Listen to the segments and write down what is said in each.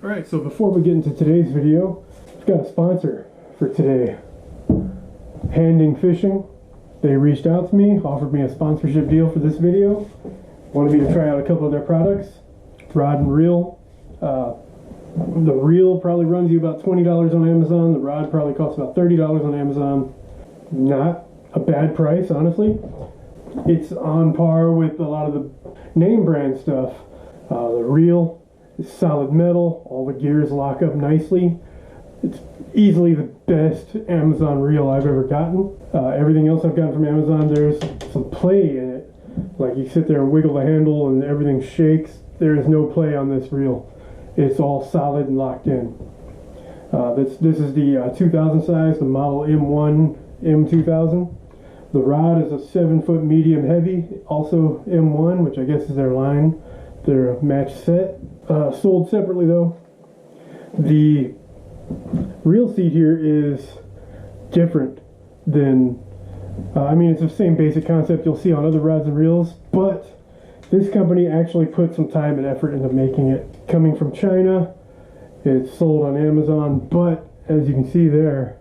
Alright, so before we get into today's video, I've got a sponsor for today. Handing Fishing. They reached out to me, offered me a sponsorship deal for this video. Wanted me to try out a couple of their products. Rod and reel. The reel probably runs you about $20 on Amazon. The rod probably costs about $30 on Amazon. Not a bad price, honestly. It's on par with a lot of the name brand stuff. The reel is solid metal. All the gears lock up nicely. It's easily the best Amazon reel I've ever gotten. Everything else I've gotten from Amazon, there's some play in it. Like you sit there and wiggle the handle and everything shakes. There is no play on this reel. It's all solid and locked in. This is the 2000 size, the model M1 M2000. The rod is a 7-foot medium heavy, also M1, which I guess is their line. They're a match set. Sold separately though. The reel seat here is different than, I mean, it's the same basic concept you'll see on other rods and reels, but this company actually put some time and effort into making it. Coming from China, it's sold on Amazon, but as you can see there,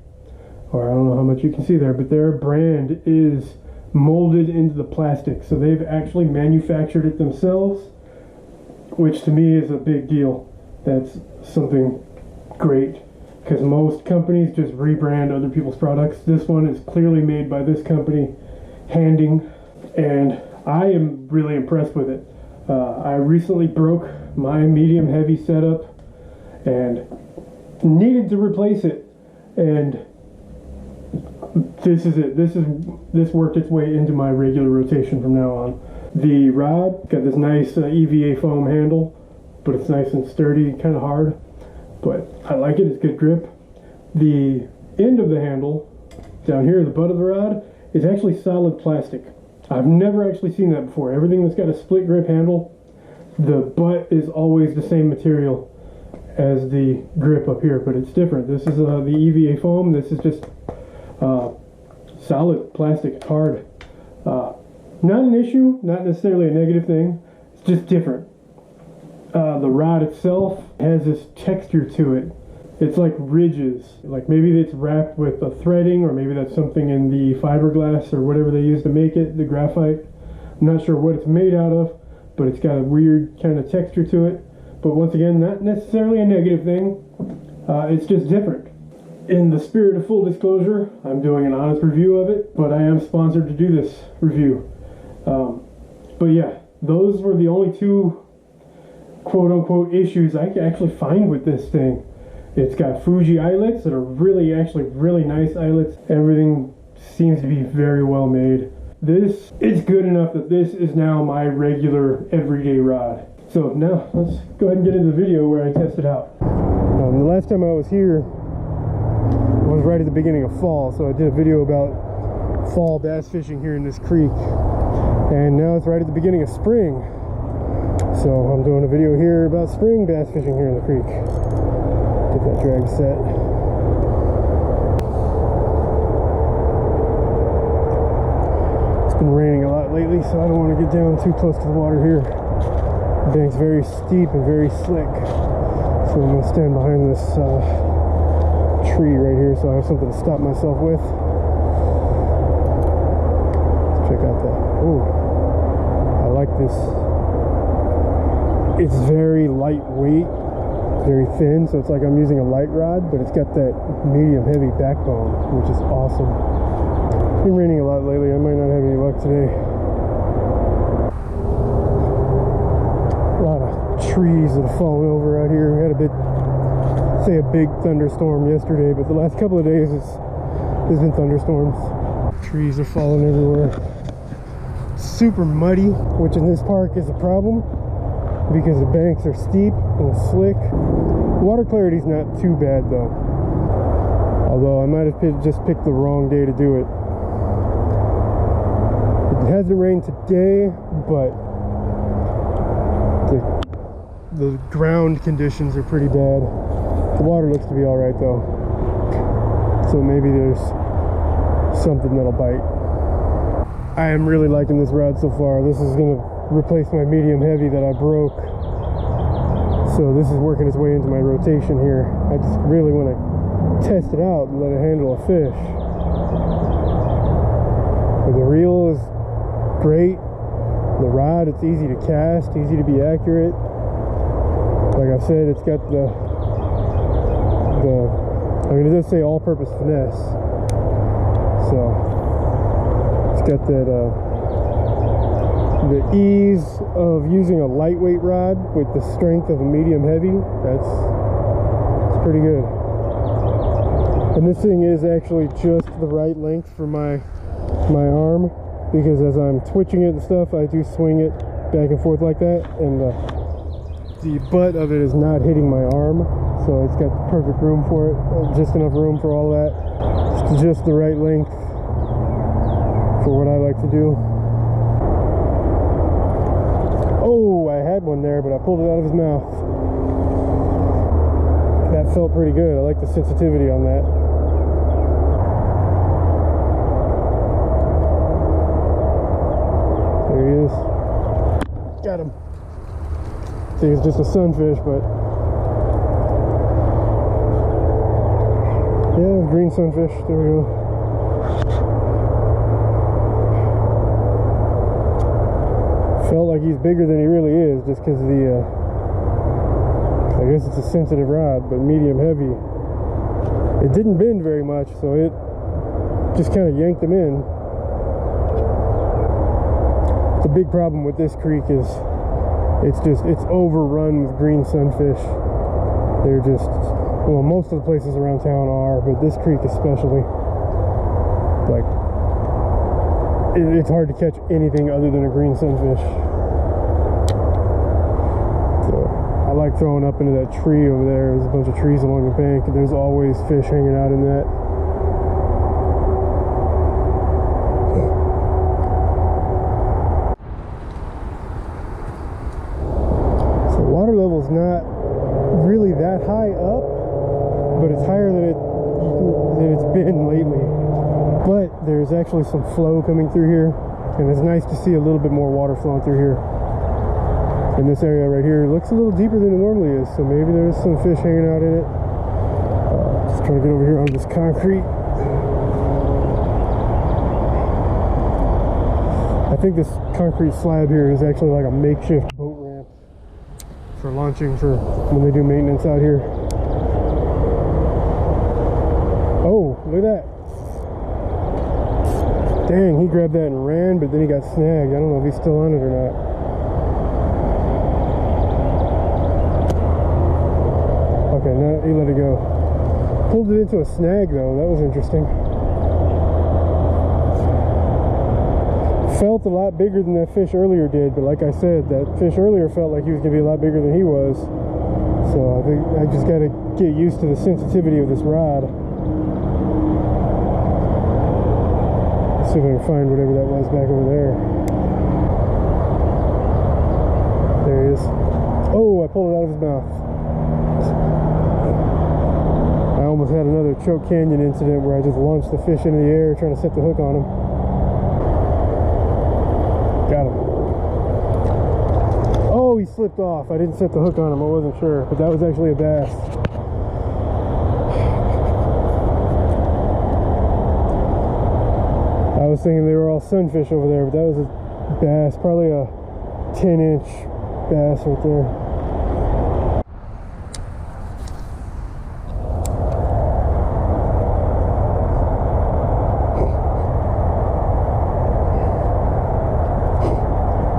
or I don't know how much you can see there, but their brand is molded into the plastic. So they've actually manufactured it themselves, which to me is a big deal. That's something great, because most companies just rebrand other people's products. This one is clearly made by this company, Handing, and I am really impressed with it. I recently broke my medium heavy setup and needed to replace it, and this is it. This worked its way into my regular rotation from now on. The rod got this nice EVA foam handle, but it's nice and sturdy, kind of hard, but I like it. It's good grip. The end of the handle down here, the butt of the rod, is actually solid plastic. I've never actually seen that before. Everything that's got a split grip handle, the butt is always the same material as the grip up here, but it's different. This is the EVA foam. This is just solid plastic, hard. Not an issue, not necessarily a negative thing. It's just different. The rod itself has this texture to it. It's like ridges. Like maybe it's wrapped with a threading, or maybe that's something in the fiberglass or whatever they use to make it, the graphite. I'm not sure what it's made out of, but it's got a weird kind of texture to it. But once again, not necessarily a negative thing. It's just different. In the spirit of full disclosure, I'm doing an honest review of it, but I am sponsored to do this review. But yeah, those were the only two quote-unquote issues I can actually find with this thing. It's got Fuji eyelets that are really nice eyelets. Everything seems to be very well made. This is good enough that this is now my regular everyday rod. So now let's go ahead and get into the video where I test it out. The last time I was here was right at the beginning of fall, so I did a video about fall bass fishing here in this creek, and now it's right at the beginning of spring, so I'm doing a video here about spring bass fishing here in the creek. Get that drag set. It's been raining a lot lately, so I don't want to get down too close to the water here. The bank's very steep and very slick, so I'm going to stand behind this tree right here so I have something to stop myself with. Let's check out that. Oh, I like this. It's very lightweight, very thin, so it's like I'm using a light rod, but it's got that medium heavy backbone, which is awesome. It's been raining a lot lately. I might not have any luck today. A lot of trees that have fallen over out here. We had a big thunderstorm yesterday, but the last couple of days there's been thunderstorms. Trees are falling everywhere. It's super muddy, which in this park is a problem because the banks are steep and slick. Water clarity's not too bad though, although I might have just picked the wrong day to do it. It hasn't rained today, but the ground conditions are pretty bad. The water looks to be alright though, so maybe there's something that'll bite. I am really liking this rod so far. This is going to replace my medium heavy that I broke. So this is working its way into my rotation here. I just really want to test it out and let it handle a fish. But the reel is great. The rod, it's easy to cast, easy to be accurate. Like I said, it's got the I mean, it does say all-purpose finesse. So it's got that the ease of using a lightweight rod with the strength of a medium heavy. It's pretty good. And this thing is actually just the right length for my arm, because as I'm twitching it and stuff, I do swing it back and forth like that, and the butt of it is not hitting my arm, so it's got the perfect room for it, just enough room for all that. It's just the right length for what I like to do. Oh, I had one there, but I pulled it out of his mouth. That felt pretty good. I like the sensitivity on that. There he is. Got him. I think it's just a sunfish, but yeah, green sunfish. There we go. Felt like he's bigger than he really is, just because of the I guess it's a sensitive rod, but medium heavy. It didn't bend very much, so it just kind of yanked him in. The big problem with this creek is it's overrun with green sunfish. They're just, well, most of the places around town are, but this creek especially, like, it's hard to catch anything other than a green sunfish. So I like throwing up into that tree over there. There's a bunch of trees along the bank, and there's always fish hanging out in that. So water level's not really that high up, but it's higher than it's been lately. But there's actually some flow coming through here, and it's nice to see a little bit more water flowing through here. And this area right here looks a little deeper than it normally is, so maybe there's some fish hanging out in it. Just trying to get over here on this concrete. I think this concrete slab here is actually like a makeshift boat ramp for launching for when they do maintenance out here. Oh, look at that. Dang, he grabbed that and ran, but then he got snagged. I don't know if he's still on it or not. Okay, now he let it go. Pulled it into a snag though, that was interesting. Felt a lot bigger than that fish earlier did, but like I said, that fish earlier felt like he was going to be a lot bigger than he was. So I think I just got to get used to the sensitivity of this rod. See if I can find whatever that was back over there. There he is. Oh, I pulled it out of his mouth. I almost had another choke canyon incident where I just launched the fish into the air trying to set the hook on him. Got him. Oh, he slipped off. I didn't set the hook on him. I wasn't sure, but that was actually a bass. I was thinking they were all sunfish over there, but that was a bass, probably a 10-inch bass right there.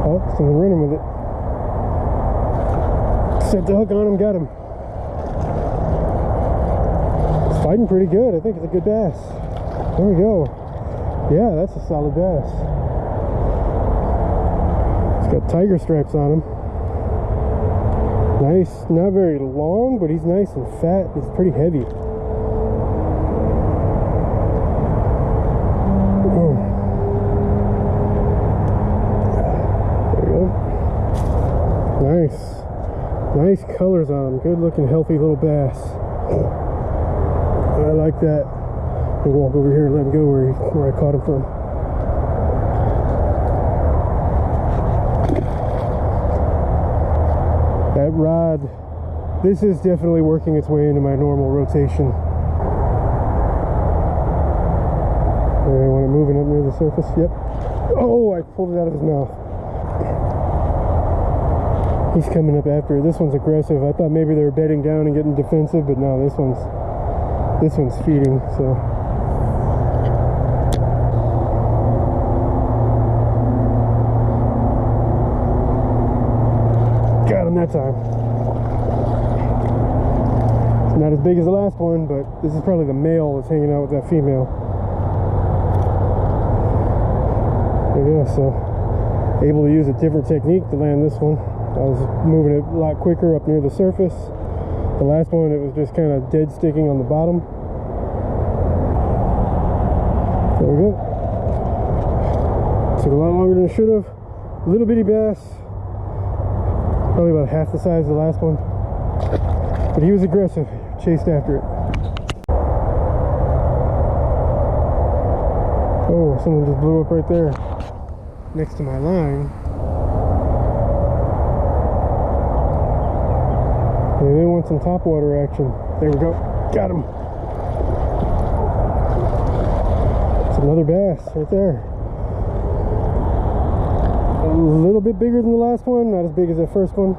Oh, something running with it. Set the hook on him, got him. It's fighting pretty good. I think it's a good bass. There we go. Yeah, that's a solid bass. It's got tiger stripes on him. Nice, not very long, but he's nice and fat. He's pretty heavy. There we go. Nice. Nice colors on him. Good looking, healthy little bass. I like that. I'll walk over here and let him go where I caught him from. That rod this is definitely working its way into my normal rotation. I want it moving up near the surface. Yep. Oh, I pulled it out of his mouth. He's coming up after it. This one's aggressive. I thought maybe they were bedding down and getting defensive, but no, this one's feeding, so. Got him that time. It's not as big as the last one, but this is probably the male that's hanging out with that female. Yeah, so able to use a different technique to land this one. I was moving it a lot quicker up near the surface. The last one, it was just kind of dead sticking on the bottom. There we go. Took a lot longer than it should have. Little bitty bass, probably about half the size of the last one, but he was aggressive, chased after it. Oh, someone just blew up right there next to my line. Yeah, they want some topwater action. There we go. Got him. It's another bass right there. A little bit bigger than the last one, not as big as that first one.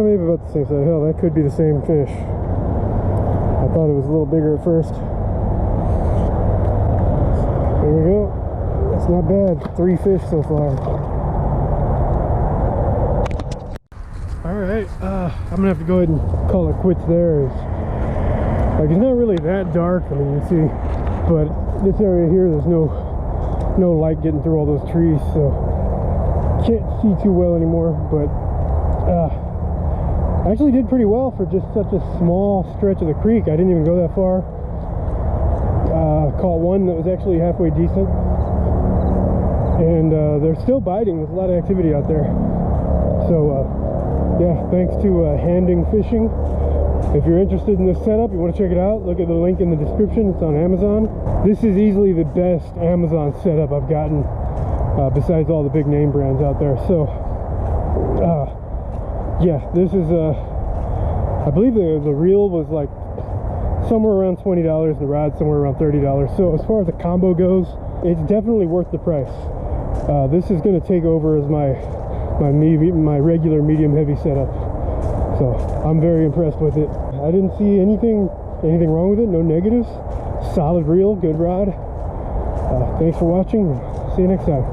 Maybe about the same size. Hell, that could be the same fish. I thought it was a little bigger at first. There we go. That's not bad. 3 fish so far. Alright, I'm gonna have to go ahead and call it quits there. Like, it's not really that dark, I mean, you see, but this area here, there's no light getting through all those trees, so can't see too well anymore. But I actually did pretty well for just such a small stretch of the creek. I didn't even go that far. Caught one that was actually halfway decent, and they're still biting. There's a lot of activity out there. So yeah, thanks to Handing Fishing. If you're interested in this setup, you want to check it out, look at the link in the description. It's on Amazon. This is easily the best Amazon setup I've gotten, besides all the big name brands out there. So yeah, this is I believe the reel was like somewhere around $20 and the rod somewhere around $30. So as far as the combo goes, it's definitely worth the price. This is going to take over as my regular medium heavy setup. So I'm very impressed with it. I didn't see anything wrong with it, no negatives. Solid reel, good rod. Thanks for watching. See you next time.